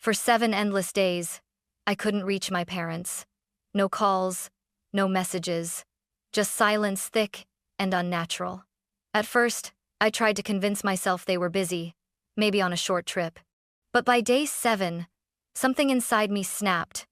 For 7 endless days, I couldn't reach my parents. No calls, no messages, just silence thick and unnatural. At first, I tried to convince myself they were busy, maybe on a short trip. But by day 7, something inside me snapped.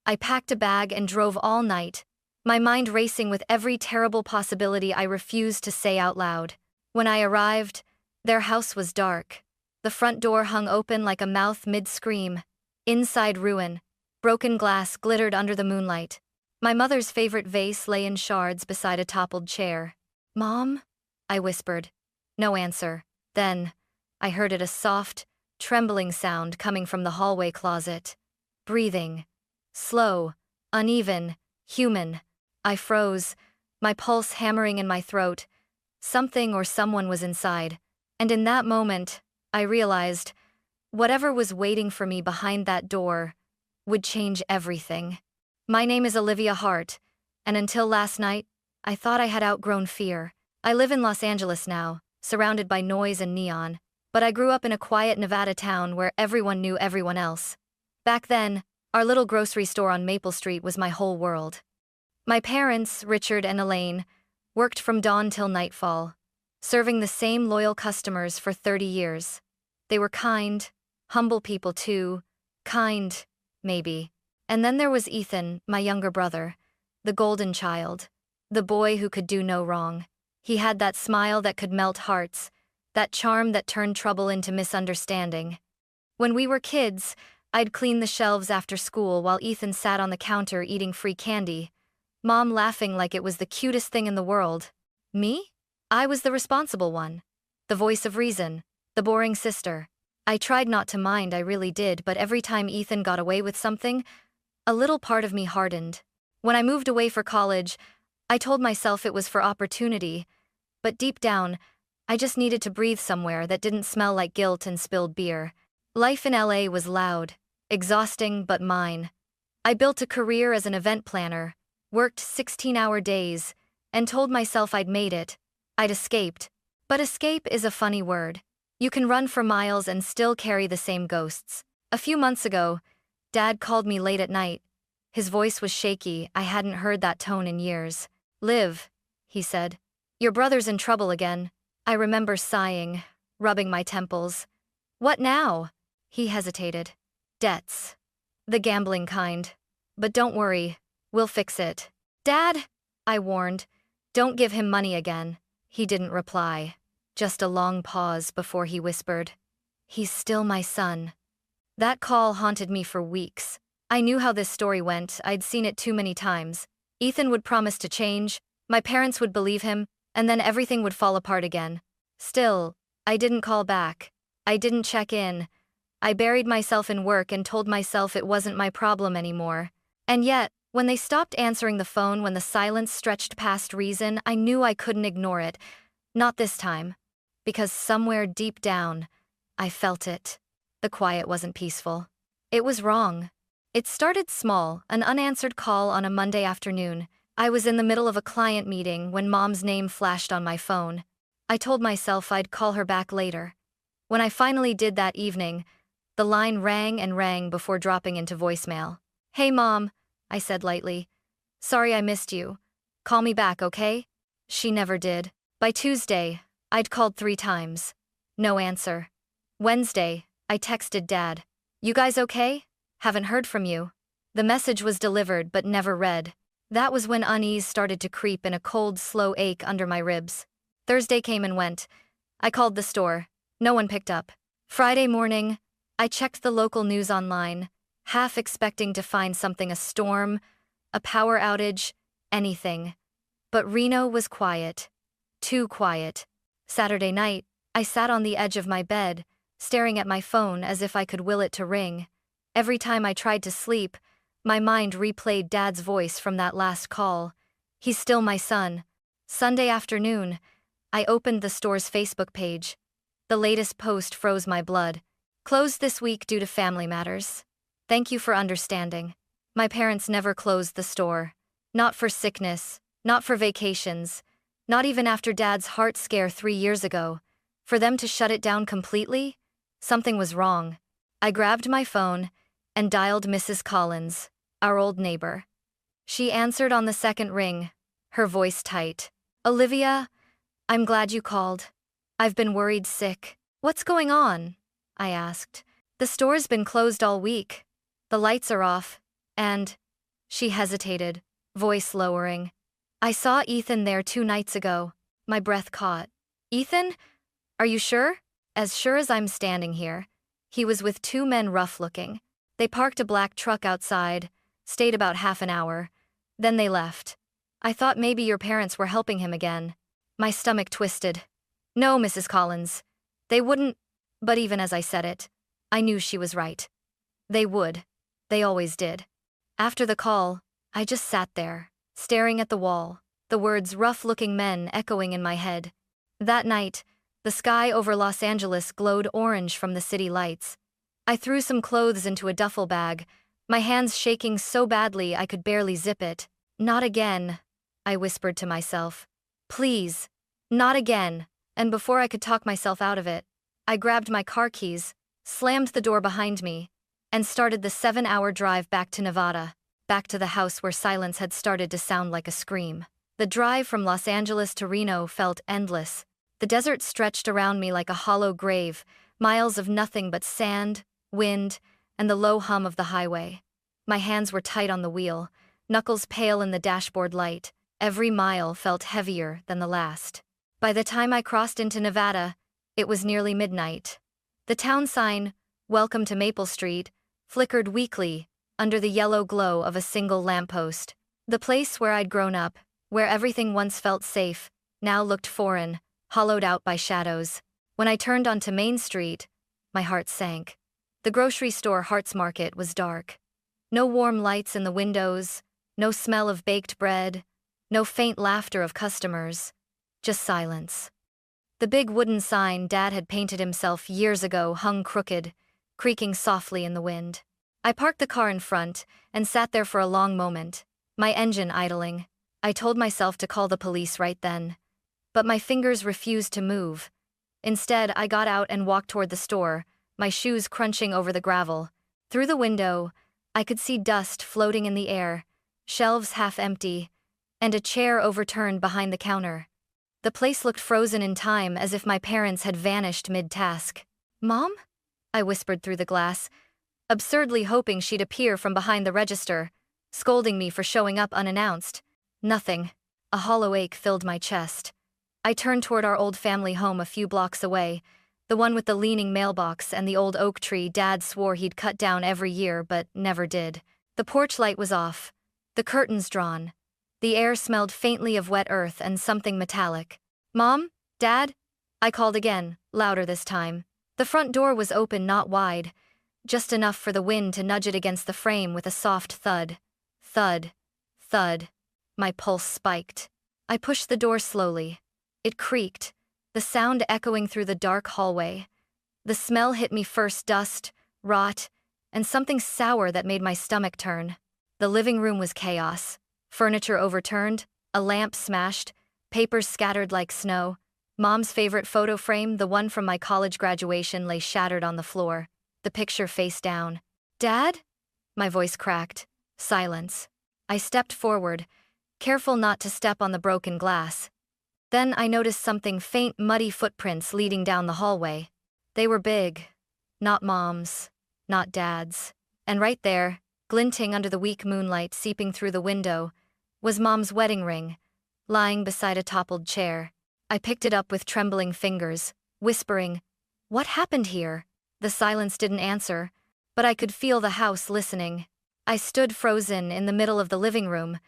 I packed a bag and drove all night, my mind racing with every terrible possibility I refused to say out loud. When I arrived, their house was dark. The front door hung open like a mouth mid-scream. Inside ruin, broken glass glittered under the moonlight. My mother's favorite vase lay in shards beside a toppled chair. "Mom?" I whispered. No answer. Then, I heard a soft, trembling sound coming from the hallway closet. Breathing. Slow, uneven, human. I froze, my pulse hammering in my throat. Something or someone was inside. And in that moment, I realized, whatever was waiting for me behind that door would change everything. My name is Olivia Hart, and until last night, I thought I had outgrown fear. I live in Los Angeles now, surrounded by noise and neon, but I grew up in a quiet Nevada town where everyone knew everyone else. Back then, our little grocery store on Maple Street was my whole world. My parents, Richard and Elaine, worked from dawn till nightfall, serving the same loyal customers for 30 years. They were kind, humble people too. Kind, maybe. And then there was Ethan, my younger brother, the golden child, the boy who could do no wrong. He had that smile that could melt hearts, that charm that turned trouble into misunderstanding. When we were kids, I'd clean the shelves after school while Ethan sat on the counter eating free candy, Mom laughing like it was the cutest thing in the world. Me? I was the responsible one. The voice of reason, the boring sister. I tried not to mind, I really did, but every time Ethan got away with something, a little part of me hardened. When I moved away for college, I told myself it was for opportunity, but deep down, I just needed to breathe somewhere that didn't smell like guilt and spilled beer. Life in LA was loud, exhausting, but mine. I built a career as an event planner, worked 16-hour days, and told myself I'd made it. I'd escaped. But escape is a funny word. You can run for miles and still carry the same ghosts. A few months ago, Dad called me late at night. His voice was shaky, I hadn't heard that tone in years. "Liv," he said, "your brother's in trouble again." I remember sighing, rubbing my temples. "What now?" He hesitated. "Debts. The gambling kind. But don't worry, we'll fix it." "Dad," I warned, "don't give him money again." He didn't reply. Just a long pause before he whispered, "He's still my son." That call haunted me for weeks. I knew how this story went, I'd seen it too many times. Ethan would promise to change, my parents would believe him, and then everything would fall apart again. Still, I didn't call back. I didn't check in. I buried myself in work and told myself it wasn't my problem anymore. And yet, when they stopped answering the phone, when the silence stretched past reason, I knew I couldn't ignore it. Not this time. Because somewhere deep down, I felt it. The quiet wasn't peaceful. It was wrong. It started small, an unanswered call on a Monday afternoon. I was in the middle of a client meeting when Mom's name flashed on my phone. I told myself I'd call her back later. When I finally did that evening, the line rang and rang before dropping into voicemail. "Hey Mom," I said lightly. "Sorry I missed you. Call me back, okay?" She never did. By Tuesday, I'd called 3 times. No answer. Wednesday, I texted Dad. "You guys okay? Haven't heard from you." The message was delivered but never read. That was when unease started to creep in, a cold, slow ache under my ribs. Thursday came and went. I called the store. No one picked up. Friday morning, I checked the local news online, half expecting to find something: a storm, a power outage, anything. But Reno was quiet. Too quiet. Saturday night, I sat on the edge of my bed, staring at my phone as if I could will it to ring. Every time I tried to sleep, my mind replayed Dad's voice from that last call. "He's still my son." Sunday afternoon, I opened the store's Facebook page. The latest post froze my blood. "Closed this week due to family matters. Thank you for understanding." My parents never closed the store. Not for sickness, not for vacations, not even after Dad's heart scare 3 years ago. For them to shut it down completely? Something was wrong. I grabbed my phone and dialed Mrs. Collins, our old neighbor. She answered on the second ring, her voice tight. "Olivia, I'm glad you called. I've been worried sick." "What's going on?" I asked. "The store's been closed all week. The lights are off, and—" She hesitated, voice lowering. "I saw Ethan there 2 nights ago." My breath caught. "Ethan? Are you sure?" "As sure as I'm standing here. He was with 2 men rough-looking. They parked a black truck outside, stayed about half an hour. Then they left. I thought maybe your parents were helping him again." My stomach twisted. "No, Mrs. Collins. They wouldn't—" But even as I said it, I knew she was right. They would. They always did. After the call, I just sat there, staring at the wall, the words rough-looking men echoing in my head. That night, the sky over Los Angeles glowed orange from the city lights. I threw some clothes into a duffel bag, my hands shaking so badly I could barely zip it. "Not again," I whispered to myself. "Please, not again." And before I could talk myself out of it, I grabbed my car keys, slammed the door behind me, and started the 7-hour drive back to Nevada, back to the house where silence had started to sound like a scream. The drive from Los Angeles to Reno felt endless. The desert stretched around me like a hollow grave, miles of nothing but sand, wind, and the low hum of the highway. My hands were tight on the wheel, knuckles pale in the dashboard light. Every mile felt heavier than the last. By the time I crossed into Nevada, it was nearly midnight. The town sign, "Welcome to Maple Street," flickered weakly under the yellow glow of a single lamppost. The place where I'd grown up, where everything once felt safe, now looked foreign, hollowed out by shadows. When I turned onto Main Street, my heart sank. The grocery store Hart's Market was dark. No warm lights in the windows, no smell of baked bread, no faint laughter of customers, just silence. The big wooden sign Dad had painted himself years ago hung crooked, creaking softly in the wind. I parked the car in front and sat there for a long moment, my engine idling. I told myself to call the police right then, but my fingers refused to move. Instead, I got out and walked toward the store, my shoes crunching over the gravel. Through the window, I could see dust floating in the air, shelves half empty, and a chair overturned behind the counter. The place looked frozen in time, as if my parents had vanished mid-task. "Mom?" I whispered through the glass, absurdly hoping she'd appear from behind the register, scolding me for showing up unannounced. Nothing. A hollow ache filled my chest. I turned toward our old family home a few blocks away, the one with the leaning mailbox and the old oak tree Dad swore he'd cut down every year but never did. The porch light was off, the curtains drawn. The air smelled faintly of wet earth and something metallic. "Mom? Dad?" I called again, louder this time. The front door was open, not wide, just enough for the wind to nudge it against the frame with a soft thud. Thud. Thud. My pulse spiked. I pushed the door slowly. It creaked, the sound echoing through the dark hallway. The smell hit me first: dust, rot, and something sour that made my stomach turn. The living room was chaos. Furniture overturned, a lamp smashed, papers scattered like snow. Mom's favorite photo frame, the one from my college graduation, lay shattered on the floor, the picture face down. "Dad?" My voice cracked. Silence. I stepped forward, careful not to step on the broken glass. Then I noticed something: faint, muddy footprints leading down the hallway. They were big. Not Mom's, not Dad's. And right there, glinting under the weak moonlight seeping through the window, was Mom's wedding ring, lying beside a toppled chair. I picked it up with trembling fingers, whispering, "What happened here?" The silence didn't answer, but I could feel the house listening. I stood frozen in the middle of the living room,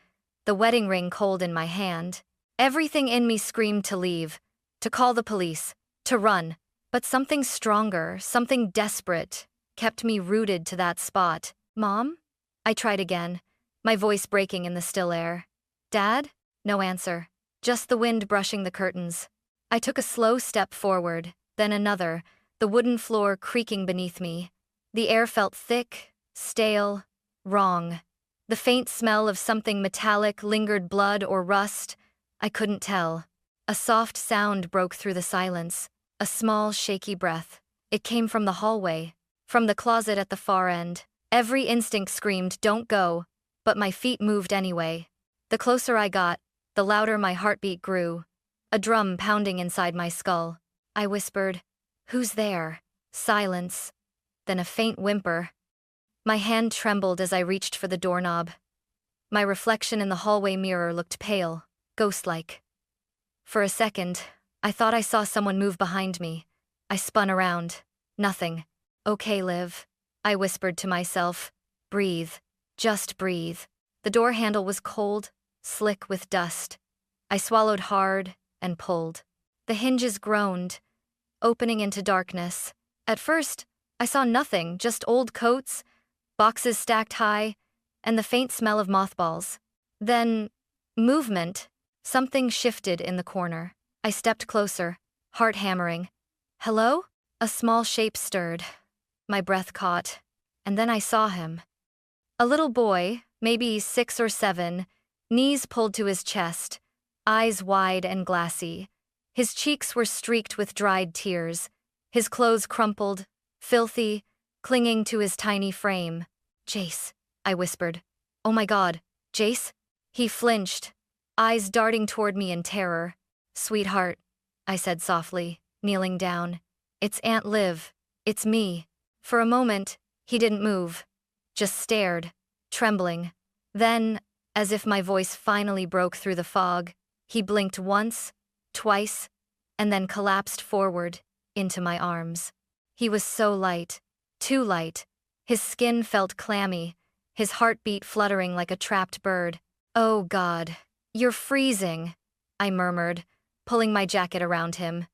the wedding ring cold in my hand. Everything in me screamed to leave, to call the police, to run. But something stronger, something desperate, kept me rooted to that spot. "Mom?" I tried again, my voice breaking in the still air. "Dad?" No answer, just the wind brushing the curtains. I took a slow step forward, then another, the wooden floor creaking beneath me. The air felt thick, stale, wrong. The faint smell of something metallic lingered, blood or rust. I couldn't tell. A soft sound broke through the silence, a small, shaky breath. It came from the hallway, from the closet at the far end. Every instinct screamed, "Don't go," but my feet moved anyway. The closer I got, the louder my heartbeat grew, a drum pounding inside my skull. I whispered, "Who's there?" Silence, then a faint whimper. My hand trembled as I reached for the doorknob. My reflection in the hallway mirror looked pale, ghost-like. For a second, I thought I saw someone move behind me. I spun around. Nothing. "Okay, Liv," I whispered to myself. "Breathe. Just breathe." The door handle was cold, slick with dust. I swallowed hard and pulled. The hinges groaned, opening into darkness. At first, I saw nothing, just old coats, boxes stacked high, and the faint smell of mothballs. Then, movement. Something shifted in the corner. I stepped closer, heart hammering. "Hello?" A small shape stirred. My breath caught, and then I saw him. A little boy, maybe 6 or 7, knees pulled to his chest, eyes wide and glassy. His cheeks were streaked with dried tears, his clothes crumpled, filthy, clinging to his tiny frame. "Jace," I whispered. "Oh my God, Jace?" He flinched, eyes darting toward me in terror. "Sweetheart," I said softly, kneeling down. "It's Aunt Liv. It's me." For a moment, he didn't move, just stared, trembling. Then, as if my voice finally broke through the fog, he blinked once, twice, and then collapsed forward into my arms. He was so light, too light. His skin felt clammy, his heartbeat fluttering like a trapped bird. "Oh God, you're freezing," I murmured, pulling my jacket around him.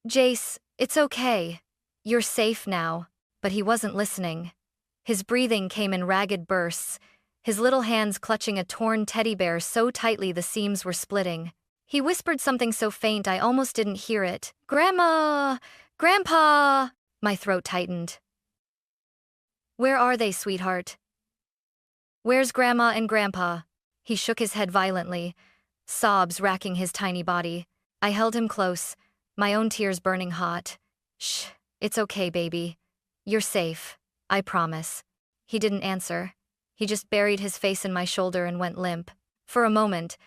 "Jace, it's okay. You're safe now." But he wasn't listening. His breathing came in ragged bursts, his little hands clutching a torn teddy bear so tightly the seams were splitting. He whispered something so faint I almost didn't hear it. "Grandma! Grandpa!" My throat tightened. "Where are they, sweetheart? Where's Grandma and Grandpa?" He shook his head violently, sobs racking his tiny body. I held him close, my own tears burning hot. "Shh, it's okay, baby. You're safe, I promise." He didn't answer. He just buried his face in my shoulder and went limp. For a moment,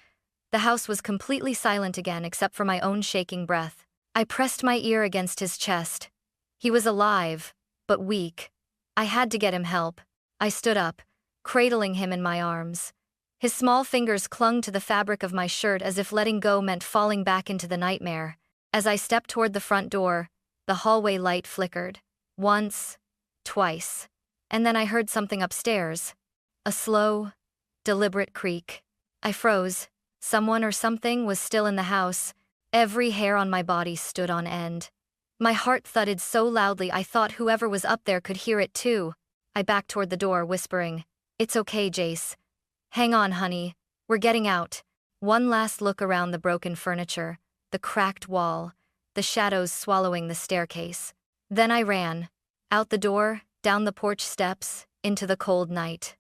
the house was completely silent again except for my own shaking breath. I pressed my ear against his chest. He was alive, but weak. I had to get him help. I stood up, cradling him in my arms. His small fingers clung to the fabric of my shirt as if letting go meant falling back into the nightmare. As I stepped toward the front door, the hallway light flickered. Once, twice, and then I heard something upstairs. A slow, deliberate creak. I froze. Someone or something was still in the house. Every hair on my body stood on end. My heart thudded so loudly I thought whoever was up there could hear it too. I backed toward the door, whispering, "It's okay, Jace. Hang on, honey. We're getting out." One last look around the broken furniture, the cracked wall, the shadows swallowing the staircase. Then I ran. Out the door, down the porch steps, into the cold night.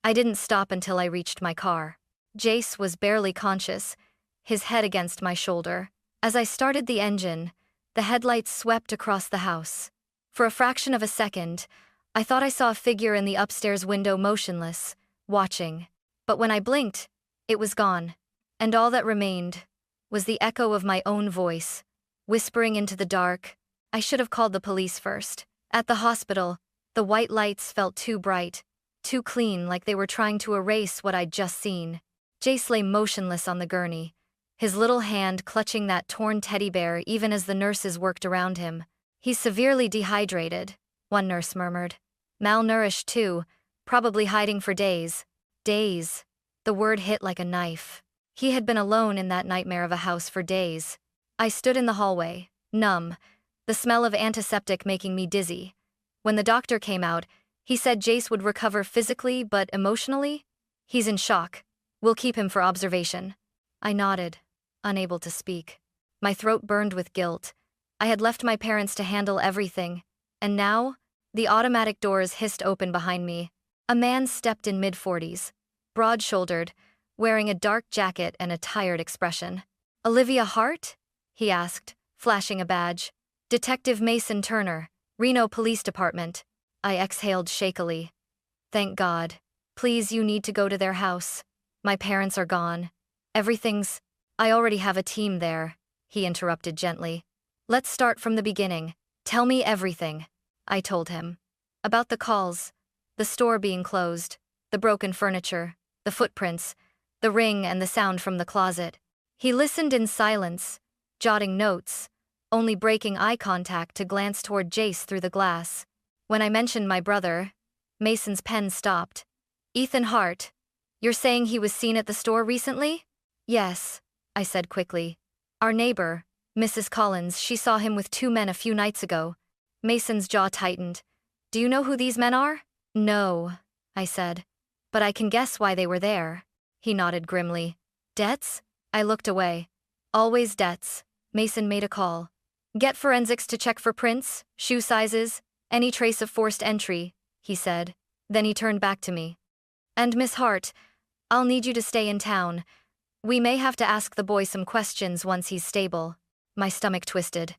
I didn't stop until I reached my car. Jace was barely conscious, his head against my shoulder. As I started the engine, the headlights swept across the house. For a fraction of a second, I thought I saw a figure in the upstairs window motionless, watching. But when I blinked, it was gone. And all that remained was the echo of my own voice, whispering into the dark. I should have called the police first. At the hospital, the white lights felt too bright, too clean, like they were trying to erase what I'd just seen. Jace lay motionless on the gurney, his little hand clutching that torn teddy bear even as the nurses worked around him. "He's severely dehydrated," one nurse murmured. "Malnourished too, probably hiding for days." Days. The word hit like a knife. He had been alone in that nightmare of a house for days. I stood in the hallway, numb, the smell of antiseptic making me dizzy. When the doctor came out, he said Jace would recover physically but emotionally. "He's in shock. We'll keep him for observation." I nodded, unable to speak. My throat burned with guilt. I had left my parents to handle everything, and now, the automatic doors hissed open behind me. A man stepped in mid-40s, broad-shouldered, wearing a dark jacket and a tired expression. "Olivia Hart?" he asked, flashing a badge. "Detective Mason Turner, Reno Police Department." I exhaled shakily. Thank God. Please, you need to go to their house. My parents are gone. Everything's. I already have a team there, he interrupted gently. Let's start from the beginning. Tell me everything. I told him. About the calls, the store being closed, the broken furniture, the footprints, the ring and the sound from the closet. He listened in silence, jotting notes, only breaking eye contact to glance toward Jace through the glass. When I mentioned my brother, Mason's pen stopped. Ethan Hart, you're saying he was seen at the store recently? Yes, I said quickly. Our neighbor, Mrs. Collins, she saw him with 2 men a few nights ago. Mason's jaw tightened. Do you know who these men are? No, I said. But I can guess why they were there. He nodded grimly. Debts? I looked away. Always debts. Mason made a call. Get forensics to check for prints, shoe sizes, any trace of forced entry, he said. Then he turned back to me. And Miss Hart, I'll need you to stay in town. We may have to ask the boy some questions once he's stable. My stomach twisted.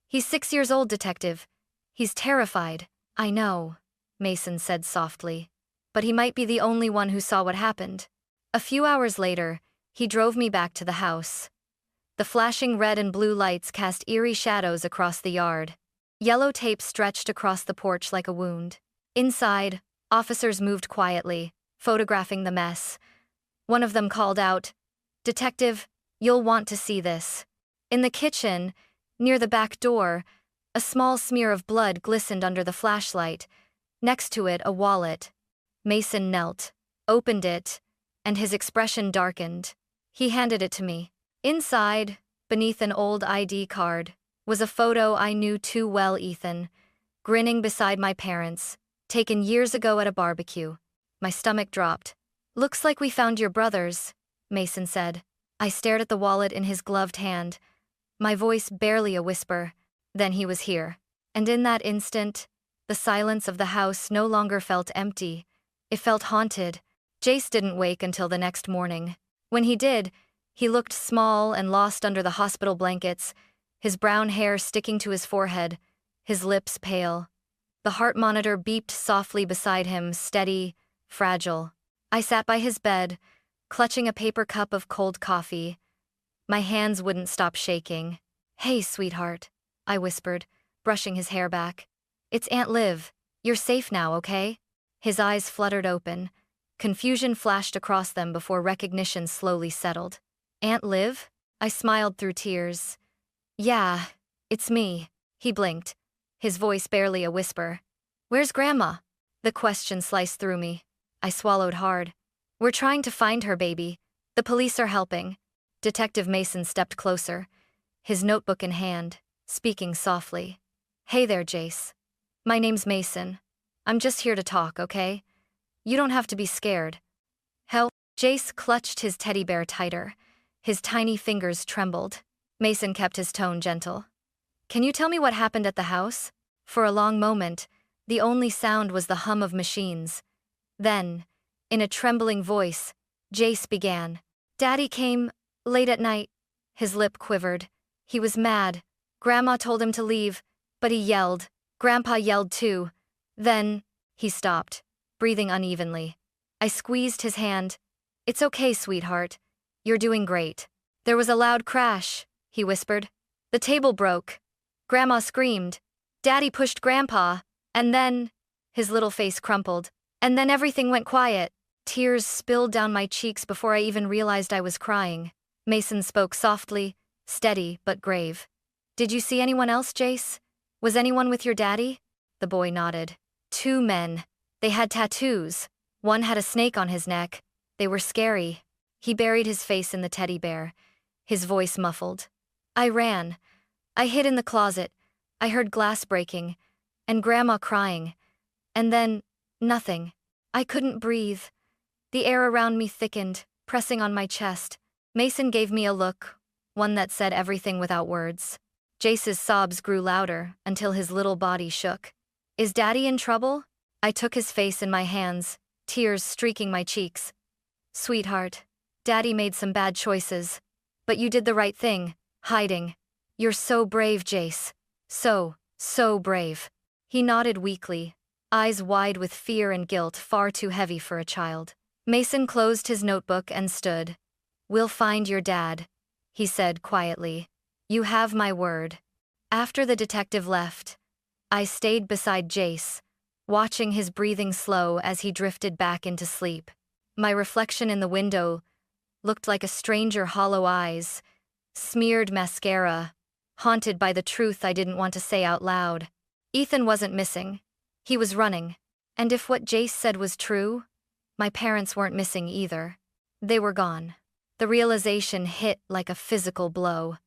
He's 6 years old, detective. He's terrified. I know, Mason said softly. But he might be the only one who saw what happened. A few hours later, he drove me back to the house. The flashing red and blue lights cast eerie shadows across the yard. Yellow tape stretched across the porch like a wound. Inside, officers moved quietly, photographing the mess. One of them called out, Detective, you'll want to see this. In the kitchen, near the back door, a small smear of blood glistened under the flashlight. Next to it, a wallet. Mason knelt, opened it, and his expression darkened. He handed it to me. Inside, beneath an old ID card, was a photo I knew too well, Ethan, grinning beside my parents, taken years ago at a barbecue. My stomach dropped. Looks like we found your brothers, Mason said. I stared at the wallet in his gloved hand, my voice barely a whisper. Then he was here. And in that instant, the silence of the house no longer felt empty. It felt haunted. Jace didn't wake until the next morning. When he did, he looked small and lost under the hospital blankets, his brown hair sticking to his forehead, his lips pale. The heart monitor beeped softly beside him, steady, fragile. I sat by his bed, clutching a paper cup of cold coffee. My hands wouldn't stop shaking. Hey, sweetheart, I whispered, brushing his hair back. It's Aunt Liv. You're safe now, okay? His eyes fluttered open. Confusion flashed across them before recognition slowly settled. Aunt Liv? I smiled through tears. Yeah, it's me. He blinked, his voice barely a whisper. Where's Grandma? The question sliced through me. I swallowed hard. We're trying to find her, baby. The police are helping. Detective Mason stepped closer, his notebook in hand, speaking softly. Hey there, Jace. My name's Mason. I'm just here to talk, okay? You don't have to be scared. Hell, Jace clutched his teddy bear tighter. His tiny fingers trembled. Mason kept his tone gentle. Can you tell me what happened at the house? For a long moment, the only sound was the hum of machines. Then, in a trembling voice, Jace began. Daddy came, late at night. His lip quivered. He was mad. Grandma told him to leave, but he yelled. Grandpa yelled too. Then, he stopped, breathing unevenly. I squeezed his hand. It's okay, sweetheart. You're doing great. There was a loud crash, he whispered. The table broke. Grandma screamed. Daddy pushed Grandpa, and then, his little face crumpled. And then everything went quiet. Tears spilled down my cheeks before I even realized I was crying. Mason spoke softly, steady but grave. Did you see anyone else, Jace? Was anyone with your daddy? The boy nodded. 2 men. They had tattoos. One had a snake on his neck. They were scary. He buried his face in the teddy bear, his voice muffled. I ran. I hid in the closet. I heard glass breaking, and Grandma crying. And then, nothing. I couldn't breathe. The air around me thickened, pressing on my chest. Mason gave me a look, one that said everything without words. Jace's sobs grew louder until his little body shook. Is Daddy in trouble? I took his face in my hands, tears streaking my cheeks. Sweetheart, Daddy made some bad choices. But you did the right thing, hiding. You're so brave, Jace. So brave. He nodded weakly, eyes wide with fear and guilt, far too heavy for a child. Mason closed his notebook and stood. "We'll find your dad," he said quietly. "You have my word." After the detective left, I stayed beside Jace, watching his breathing slow as he drifted back into sleep. My reflection in the window looked like a stranger, hollow eyes, smeared mascara, haunted by the truth I didn't want to say out loud. Ethan wasn't missing. He was running. And if what Jace said was true, my parents weren't missing either. They were gone. The realization hit like a physical blow.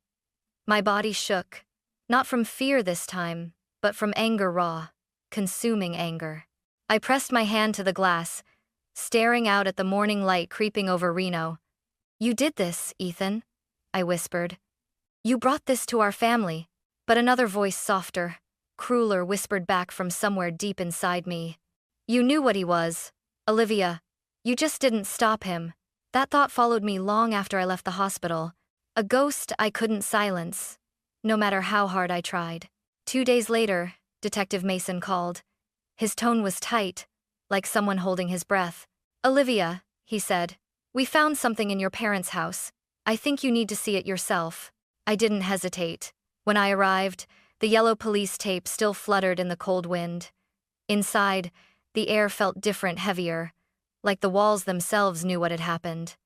My body shook, not from fear this time, but from anger, raw, consuming anger. I pressed my hand to the glass, staring out at the morning light creeping over Reno. "You did this, Ethan," I whispered. "You brought this to our family." But another voice, softer, crueler, whispered back from somewhere deep inside me. "You knew what he was, Olivia. You just didn't stop him." That thought followed me long after I left the hospital. A ghost I couldn't silence, no matter how hard I tried. 2 days later, Detective Mason called. His tone was tight, like someone holding his breath. "Olivia," he said, "we found something in your parents' house. I think you need to see it yourself." I didn't hesitate. When I arrived, the yellow police tape still fluttered in the cold wind. Inside, the air felt different, heavier, like the walls themselves knew what had happened.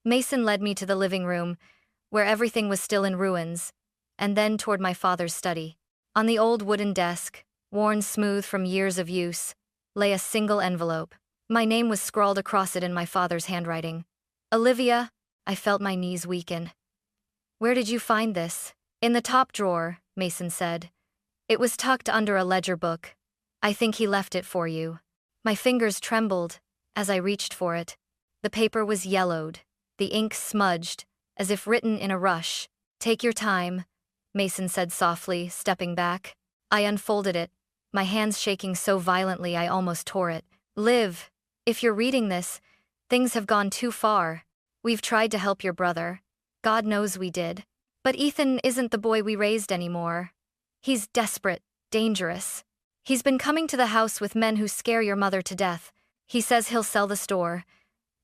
Mason led me to the living room, where everything was still in ruins, and then toward my father's study. On the old wooden desk, worn smooth from years of use, lay a single envelope. My name was scrawled across it in my father's handwriting. "Olivia." I felt my knees weaken. "Where did you find this?" "In the top drawer," Mason said. "It was tucked under a ledger book. I think he left it for you." My fingers trembled as I reached for it. The paper was yellowed, the ink smudged, as if written in a rush. "Take your time," Mason said softly, stepping back. I unfolded it, my hands shaking so violently I almost tore it. "Liv, if you're reading this, things have gone too far. We've tried to help your brother. God knows we did. But Ethan isn't the boy we raised anymore. He's desperate, dangerous. He's been coming to the house with men who scare your mother to death. He says he'll sell the store,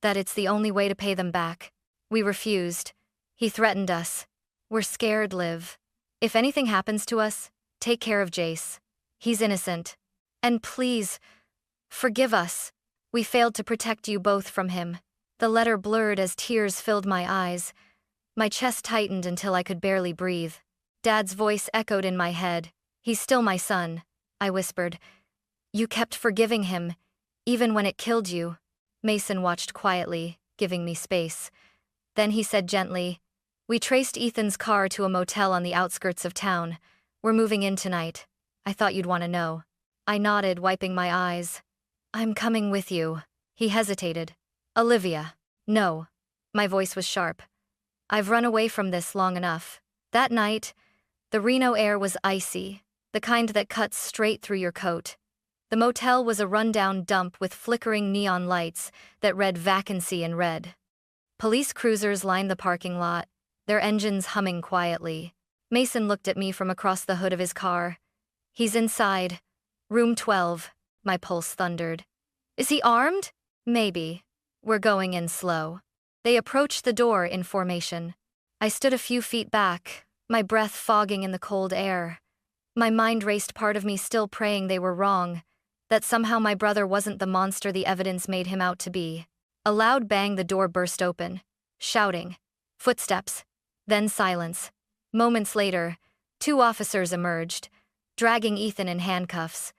that it's the only way to pay them back. We refused. He threatened us. We're scared, Liv. If anything happens to us, take care of Jace. He's innocent. And please, forgive us. We failed to protect you both from him." The letter blurred as tears filled my eyes. My chest tightened until I could barely breathe. Dad's voice echoed in my head. "He's still my son," I whispered. "You kept forgiving him, even when it killed you." Mason watched quietly, giving me space. Then he said gently, "We traced Ethan's car to a motel on the outskirts of town. We're moving in tonight. I thought you'd want to know." I nodded, wiping my eyes. "I'm coming with you." He hesitated. "Olivia." "No." My voice was sharp. "I've run away from this long enough." That night, the Reno air was icy, the kind that cuts straight through your coat. The motel was a rundown dump with flickering neon lights that read vacancy in red. Police cruisers lined the parking lot, their engines humming quietly. Mason looked at me from across the hood of his car. "He's inside. Room 12, my pulse thundered. "Is he armed?" "Maybe. We're going in slow." They approached the door in formation. I stood a few feet back, my breath fogging in the cold air. My mind raced, part of me still praying they were wrong, that somehow my brother wasn't the monster the evidence made him out to be. A loud bang, the door burst open. Shouting. Footsteps. Then silence. Moments later, 2 officers emerged, dragging Ethan in handcuffs.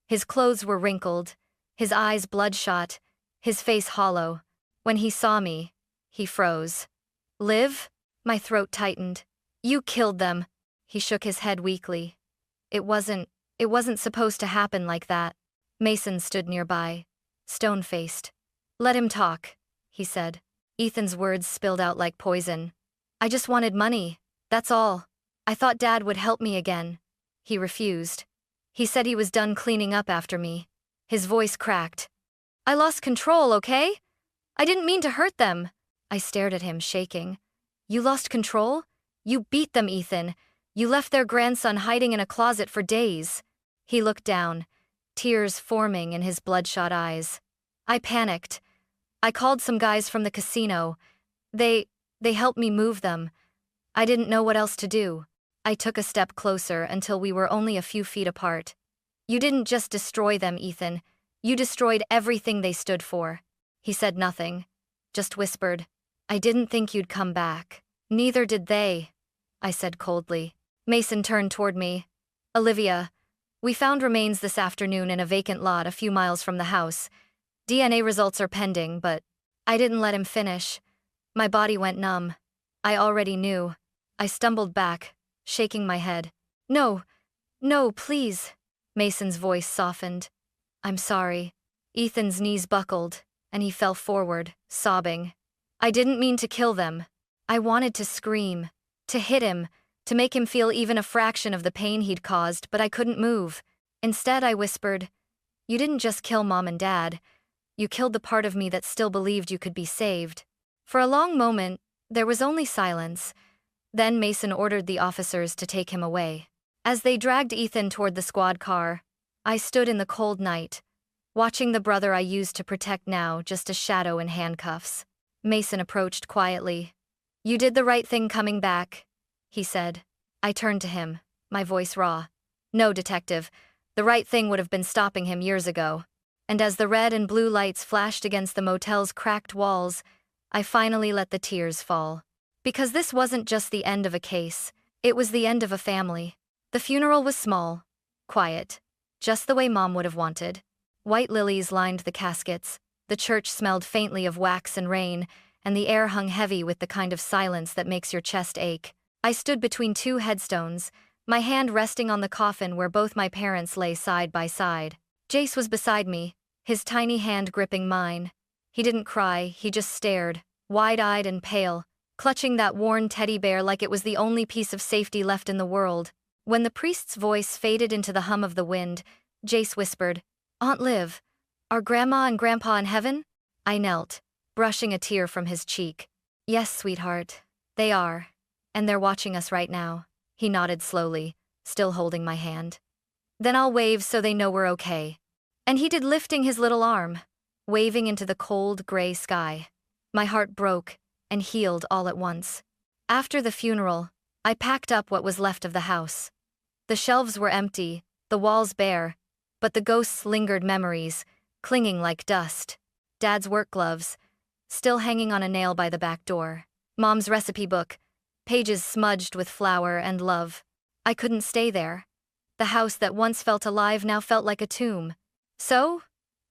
His clothes were wrinkled, his eyes bloodshot, his face hollow. When he saw me, he froze. "Liv?" My throat tightened. "You killed them." He shook his head weakly. It wasn't supposed to happen like that." Mason stood nearby, stone-faced. "Let him talk," he said. Ethan's words spilled out like poison. "I just wanted money, that's all. I thought Dad would help me again." He refused. He said he was done cleaning up after me. His voice cracked. "I lost control, okay? I didn't mean to hurt them." I stared at him, shaking. "You lost control? You beat them, Ethan. You left their grandson hiding in a closet for days." He looked down, tears forming in his bloodshot eyes. I panicked. I called some guys from the casino. They helped me move them. I didn't know what else to do. I took a step closer until we were only a few feet apart. You didn't just destroy them, Ethan. You destroyed everything they stood for. He said nothing, just whispered, I didn't think you'd come back. Neither did they, I said coldly. Mason turned toward me. Olivia, we found remains this afternoon in a vacant lot a few miles from the house. DNA results are pending, but I didn't let him finish. My body went numb. I already knew. I stumbled back, shaking my head. No, please. Mason's voice softened. I'm sorry. Ethan's knees buckled, and he fell forward, sobbing. I didn't mean to kill them. I wanted to scream, to hit him, to make him feel even a fraction of the pain he'd caused, but I couldn't move. Instead, I whispered, You didn't just kill Mom and Dad. You killed the part of me that still believed you could be saved. For a long moment, there was only silence. Then Mason ordered the officers to take him away. As they dragged Ethan toward the squad car, I stood in the cold night, watching the brother I used to protect now just a shadow in handcuffs. Mason approached quietly. You did the right thing coming back, he said. I turned to him, my voice raw. No, detective, the right thing would have been stopping him years ago. And as the red and blue lights flashed against the motel's cracked walls, I finally let the tears fall. Because this wasn't just the end of a case, it was the end of a family. The funeral was small, quiet, just the way Mom would have wanted. White lilies lined the caskets, the church smelled faintly of wax and rain, and the air hung heavy with the kind of silence that makes your chest ache. I stood between two headstones, my hand resting on the coffin where both my parents lay side by side. Jace was beside me, his tiny hand gripping mine. He didn't cry, he just stared, wide-eyed and pale, clutching that worn teddy bear like it was the only piece of safety left in the world. When the priest's voice faded into the hum of the wind, Jace whispered, Aunt Liv, are Grandma and Grandpa in heaven? I knelt, brushing a tear from his cheek. Yes, sweetheart, they are. And they're watching us right now. He nodded slowly, still holding my hand. Then I'll wave so they know we're okay. And he did, lifting his little arm, waving into the cold, gray sky. My heart broke and healed all at once. After the funeral, I packed up what was left of the house. The shelves were empty, the walls bare, but the ghosts lingered memories, clinging like dust. Dad's work gloves, still hanging on a nail by the back door. Mom's recipe book, pages smudged with flour and love. I couldn't stay there. The house that once felt alive now felt like a tomb. So,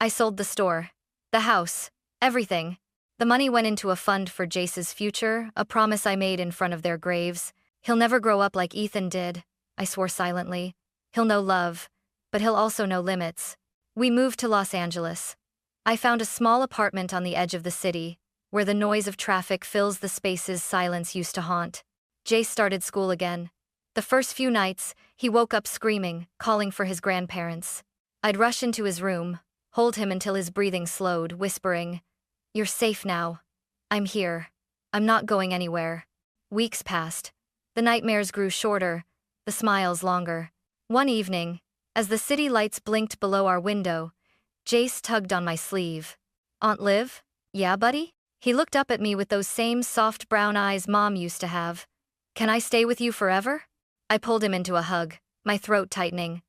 I sold the store, the house, everything. The money went into a fund for Jace's future, a promise I made in front of their graves. He'll never grow up like Ethan did, I swore silently. He'll know love, but he'll also know limits. We moved to Los Angeles. I found a small apartment on the edge of the city, where the noise of traffic fills the spaces silence used to haunt. Jace started school again. The first few nights, he woke up screaming, calling for his grandparents. I'd rush into his room, hold him until his breathing slowed, whispering, You're safe now. I'm here. I'm not going anywhere. Weeks passed. The nightmares grew shorter, the smiles longer. One evening, as the city lights blinked below our window, Jace tugged on my sleeve. Aunt Liv? Yeah, buddy? He looked up at me with those same soft brown eyes Mom used to have. Can I stay with you forever? I pulled him into a hug, my throat tightening.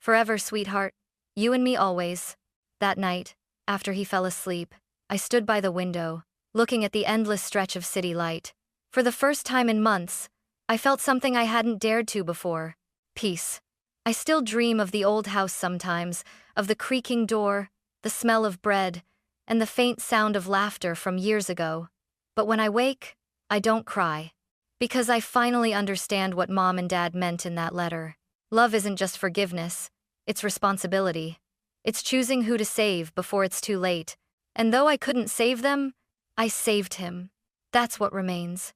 Forever, sweetheart. You and me always. That night, after he fell asleep, I stood by the window, looking at the endless stretch of city light. For the first time in months, I felt something I hadn't dared to before. Peace. I still dream of the old house sometimes, of the creaking door, the smell of bread, and the faint sound of laughter from years ago. But when I wake, I don't cry. Because I finally understand what Mom and Dad meant in that letter. Love isn't just forgiveness, it's responsibility. It's choosing who to save before it's too late. And though I couldn't save them, I saved him. That's what remains.